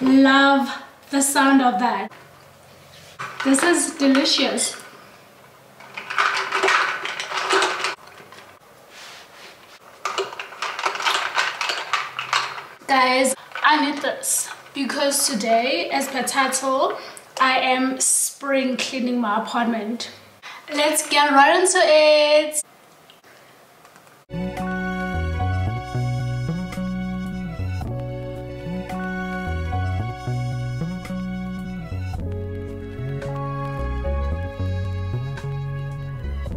Love the sound of that. This is delicious. Guys, I need this because today, as per title, I am spring cleaning my apartment. Let's get right into it.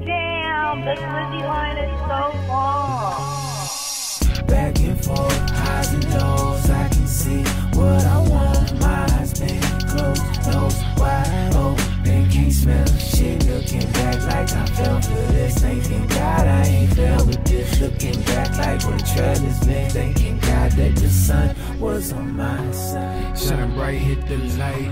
Damn, the Lizzie line is so long. Back and forth, highs and lows, I can see what I want. My eyes been closed, nose wide open, can't smell shit. Looking back like I fell for this, thanking God I ain't fell with this. Looking back like what a trail has been, thanking God that the sun was on my side. Shining bright, hit the light,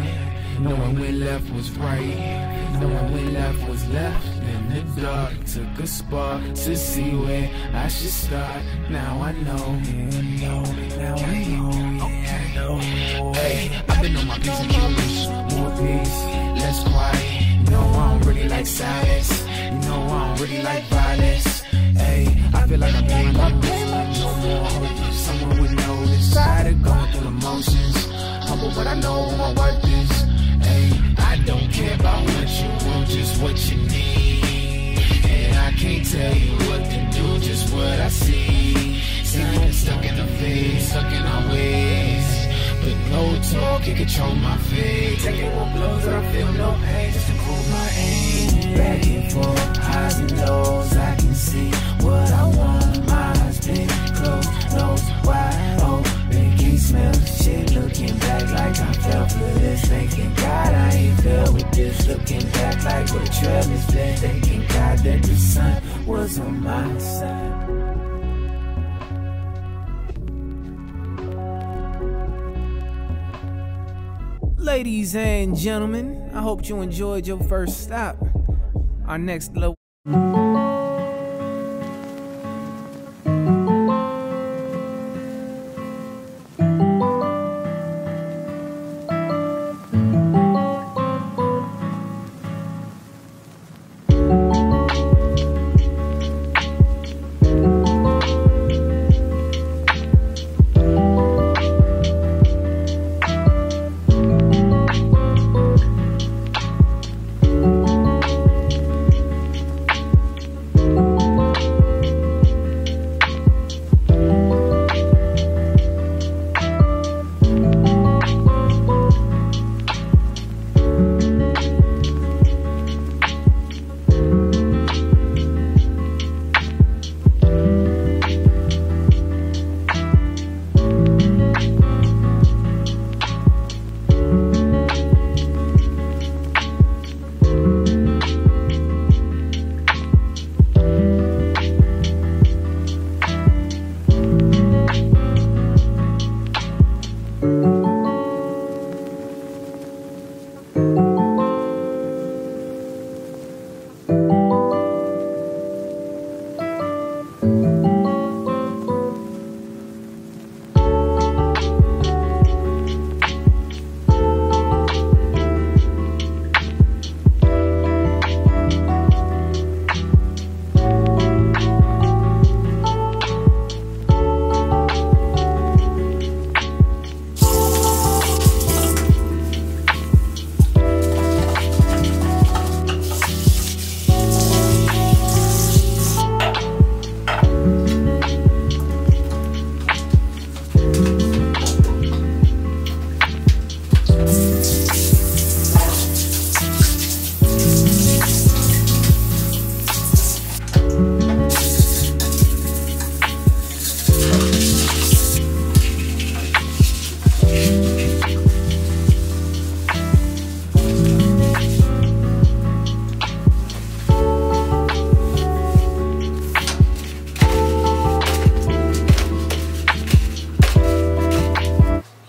knowing when left was right, knowing when left was left. In the dark, took a spark to see where I should start. Now I know, now I know. Hey, I've been on my P's and Q's, more peace, less quiet. You know I don't really like silence, you know I don't really like violence. Hey, I feel like I'm getting loose, no more hope, someone would notice. Tired of going through the motions, humble but I know who my worth is. Hey, I don't care about what you want, just what you need. And I can't tell you what to do, just what I see. See, we've been stuck in the phase, stuck in our ways. But no talk can control my fate. Taking more blows, but I feel no pain, just to improve my aim. Back and forth, highs and lows, I can see what I want. My eyes been closed, nose wide open, can't smell shit. Looking back like I fell for this, thanking God I ain't fell with this. Looking back like what a trail has been, thanking God that the sun was on my side. Ladies and gentlemen, I hope you enjoyed your first stop. Our next level.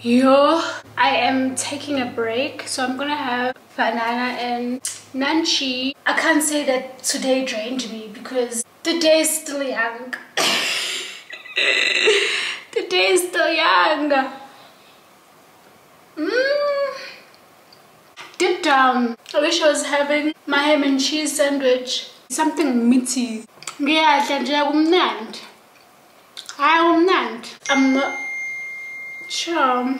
Yo, I am taking a break, so I'm gonna have banana and nanchi. I can't say that today drained me because the day is still young. The day is still young. down. I wish I was having my ham and cheese sandwich. Something meaty. Yeah, I'm not sure.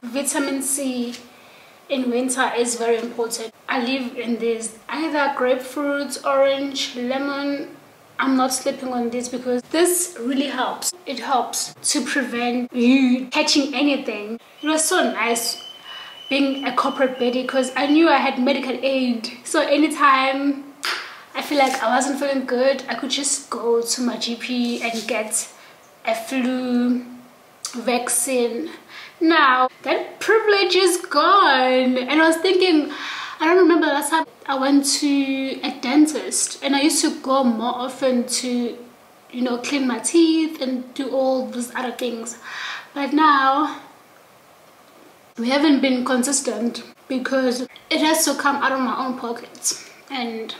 Vitamin C in winter is very important. I live in this either grapefruit, orange, lemon. I'm not sleeping on this because this really helps. It helps to prevent you catching anything. It was so nice being a corporate baddie because I knew I had medical aid. So anytime I feel like I wasn't feeling good, I could just go to my GP and get a flu vaccine. Now that privilege is gone, and I was thinking, I don't remember last time I went to a dentist, and I used to go more often to, you know, clean my teeth and do all those other things. But now we haven't been consistent because it has to come out of my own pockets. And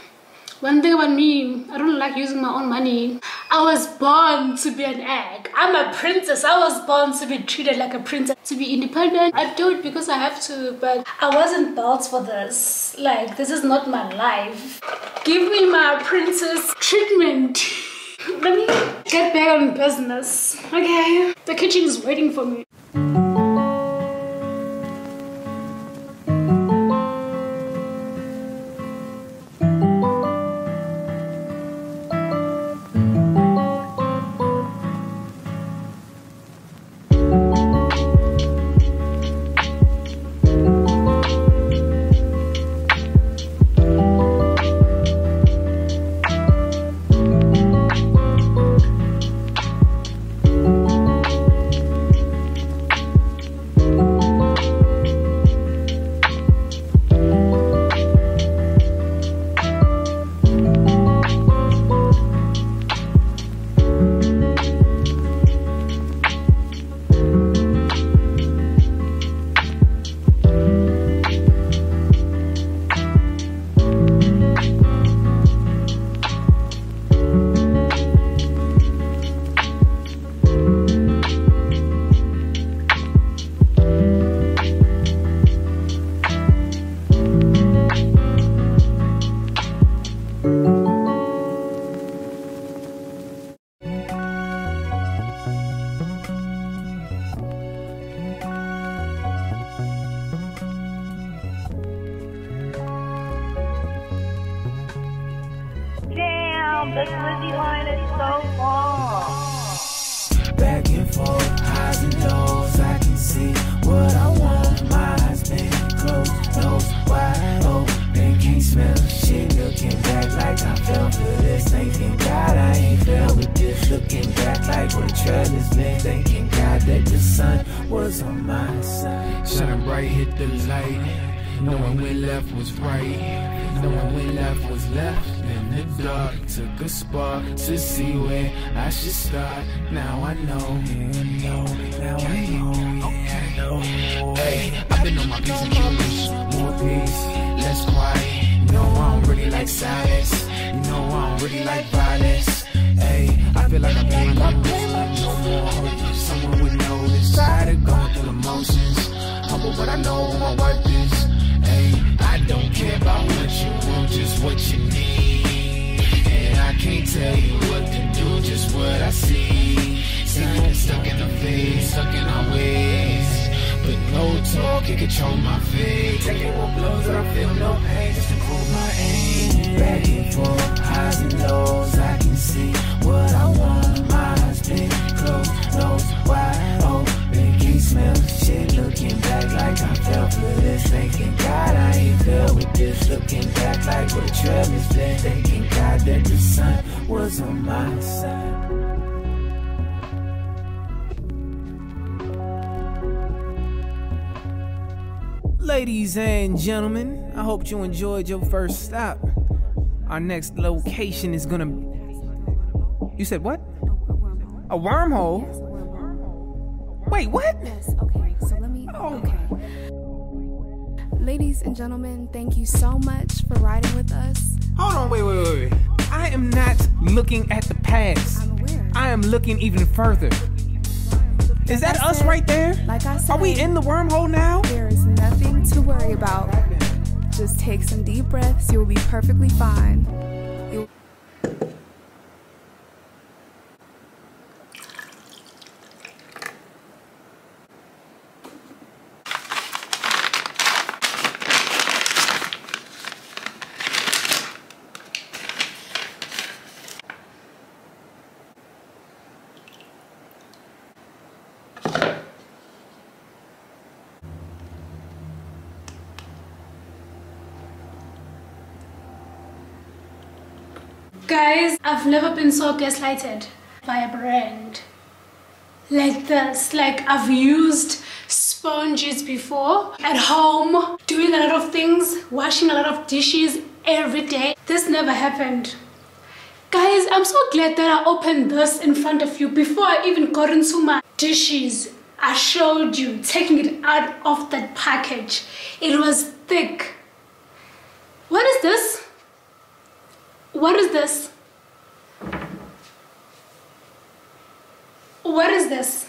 one thing about me, I don't like using my own money. I was born to be an egg. I'm a princess. I was born to be treated like a princess, to be independent. I do it because I have to, but I wasn't built for this. Like, this is not my life. Give me my princess treatment. Let me get back on business. Okay, the kitchen is waiting for me. This Lizzie line is so long. Back and forth, highs and lows. I can see what I want. My eyes been closed, nose wide open. Can't smell shit. Looking back like I fell for this. Thanking God I ain't fell with this. Looking back like what a trail has been. Thanking God that the sun was on my side. Shining bright, hit the light. Knowing when left was right. Knowing when left was left in the dark. Took a spark to see where I should start. Now I know. Now I know. Hey, I've been on my P's and Q's. More peace, less quiet. You know I don't really like silence. You know I don't really like violence. Hey, I feel like I'm paying my bills. No more hope. Someone would know this. Tired of going through the motions. Humble, but I know who my worth is. Hey, I don't care about what you want, just what you need. And I can't tell you what to do, just what I see. See, we're stuck in the phase, stuck in our ways. But no talk can control my fate. Taking what blows, but I feel no pain, just to cool my aim. Back and forth, highs and lows, I can see what I want. My eyes been closed, nose wide open. Can't smell shit, looking back like I fell for this. Thanking God I ain't fell with this. Looking back like what a trail has been. Thanking God that the sun was on my side. Ladies and gentlemen, I hope you enjoyed your first stop. Our next location is gonna... You said what? A wormhole? Wait, what? Yes, okay, so let me... Okay. Ladies and gentlemen, thank you so much for riding with us. Hold on, wait. I am not looking at the past. I'm aware. I am looking even further. Is that us right there? Like I said, Are we in the wormhole now? there is nothing to worry about. Just take some deep breaths. You will be perfectly fine. Guys, I've never been so gaslighted by a brand like this. Like, I've used sponges before at home, doing a lot of things, washing a lot of dishes every day. This never happened. Guys, I'm so glad that I opened this in front of you before I even got into my dishes. I showed you taking it out of that package. It was thick. What is this? What is this? What is this?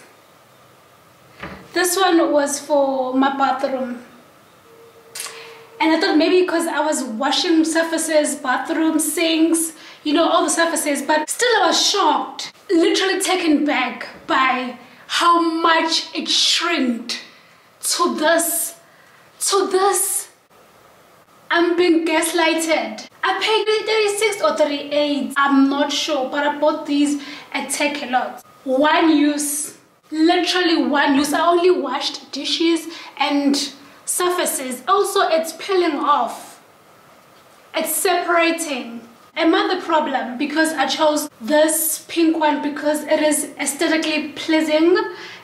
This one was for my bathroom. And I thought maybe because I was washing surfaces, bathroom sinks, you know, all the surfaces, but still I was shocked, literally taken back by how much it shrinked to this. I'm being gaslighted. I paid 36 or 38, I'm not sure, but I bought these at Takealot. One use, literally one use. I only washed dishes and surfaces. Also, it's peeling off. It's separating. Am I the problem because I chose this pink one because it is aesthetically pleasing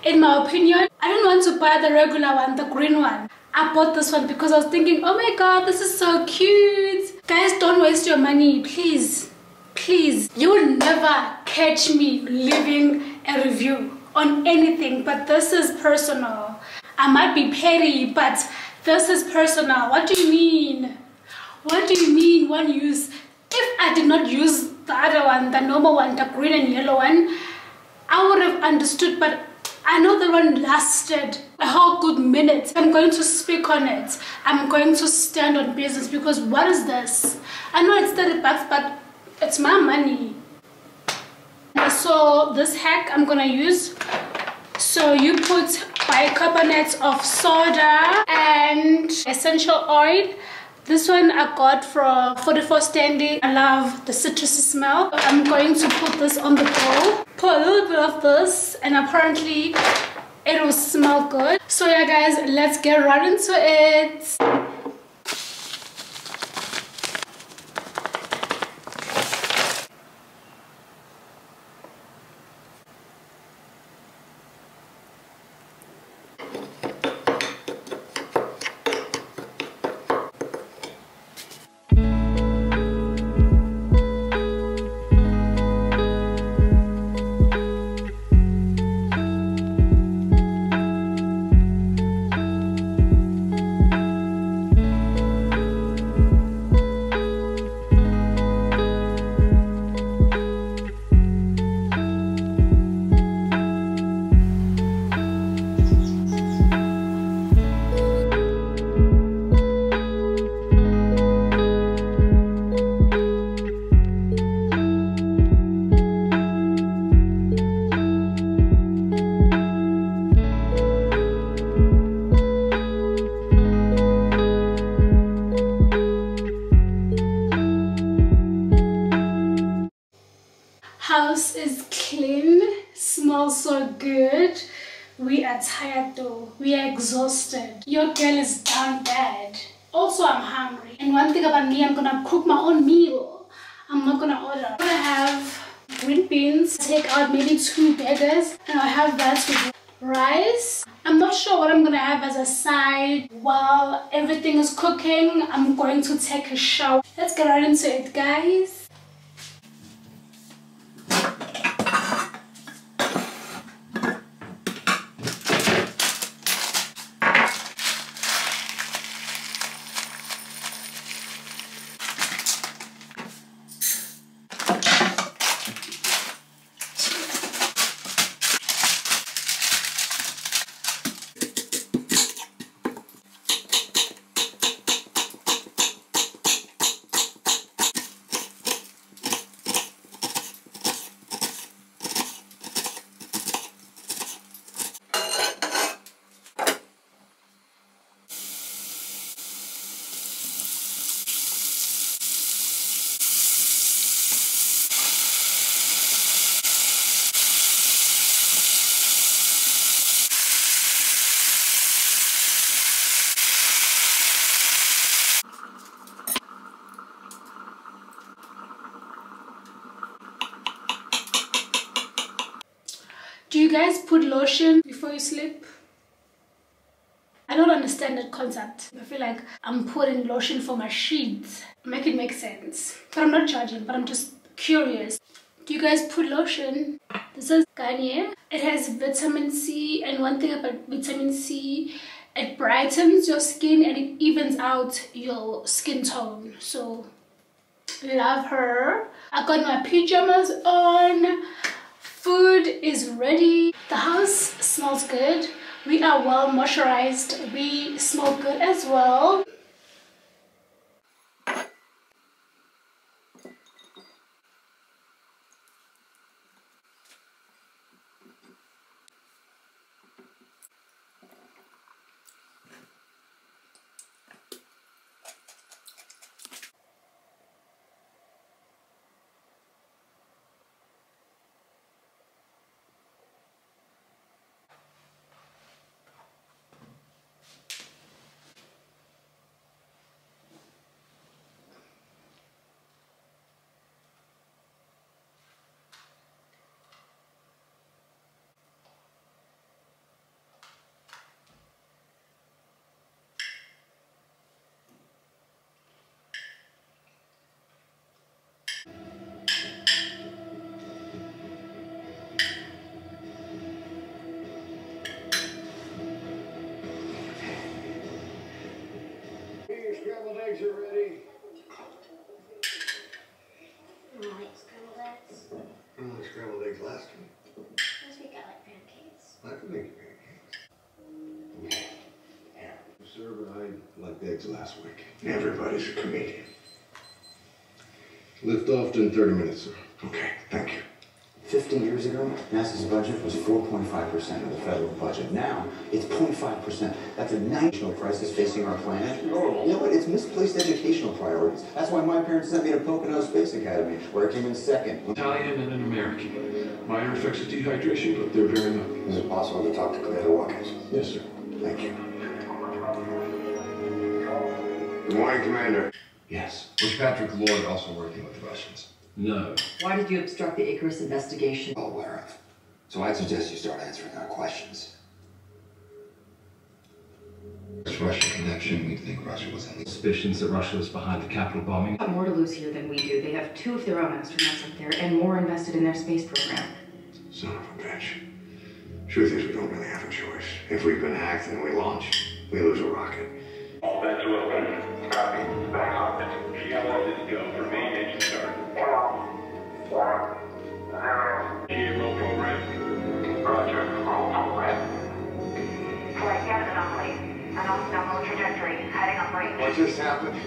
in my opinion? I don't want to buy the regular one, the green one. I bought this one because I was thinking, oh my god, this is so cute. Guys, don't waste your money, please. Please. You will never catch me leaving a review on anything, but this is personal. I might be petty, but this is personal. What do you mean? What do you mean one use? If I did not use the other one, the normal one, the green and yellow one, I would have understood, but I know the one lasted a whole good minute. I'm going to speak on it. I'm going to stand on business because what is this? I know it's 30 bucks, but it's my money. So this hack I'm gonna use. So you put bicarbonate of soda and essential oil. This one I got from 44 Standing. I love the citrusy smell. I'm going to put this on the bowl. Put a little bit of this and apparently it will smell good. So yeah guys, let's get right into it. House is clean, smells so good. We are tired though, we are exhausted. Your girl is down bad. Also, I'm hungry. And one thing about me, I'm gonna cook my own meal. I'm not gonna order. I'm gonna have green beans, take out maybe 2 burgers, and I'll have that with rice. I'm not sure what I'm gonna have as a side while everything is cooking. I'm going to take a shower. Let's get right into it, guys. Do you guys put lotion before you sleep? I don't understand that concept. I feel like I'm putting lotion for my sheets. Make it make sense. But I'm not judging, but I'm just curious. Do you guys put lotion? This is Garnier. It has vitamin C, and one thing about vitamin C, it brightens your skin and it evens out your skin tone. So, love her. I got my pajamas on. Food is ready. The house smells good. We are well moisturized. We smell good as well. Scrambled eggs are ready. I like scrambled eggs. I like scrambled eggs last week. This week I like pancakes. I can make pancakes. Sir, but I liked eggs last week. Everybody's a comedian. Lift off in 30 minutes, sir. Okay, thank you. 50 years ago, NASA's budget was 4.5% of the federal budget. Now, it's 0.5%. That's a national crisis facing our planet. Normal. You know what? It's misplaced educational priorities. That's why my parents sent me to Pocono Space Academy, where I came in second. Italian and an American. Minor effects of dehydration, but they're bearing up. Is it possible to talk to Commander Watkins? Yes, sir. Thank you. Good morning, Commander. Yes. Was Patrick Lloyd also working with the Russians? No. Why did you obstruct the Icarus investigation? Well aware of. So I'd suggest you start answering our questions. This Russian connection, we think Russia was in the Suspicions that Russia was behind the Capitol bombing. Got more to lose here than we do. They have 2 of their own astronauts up there and more invested in their space program. Son of a bitch. Truth is, we don't really have a choice. If we've been hacked and we launch, we lose a rocket. All bets are open. Copy. Back on it. GLS is go for main engine start. 1, 0. Roll program. Roger. Roll program. Flight gas anomaly. Anomalous trajectory. Heading up right. What just happened?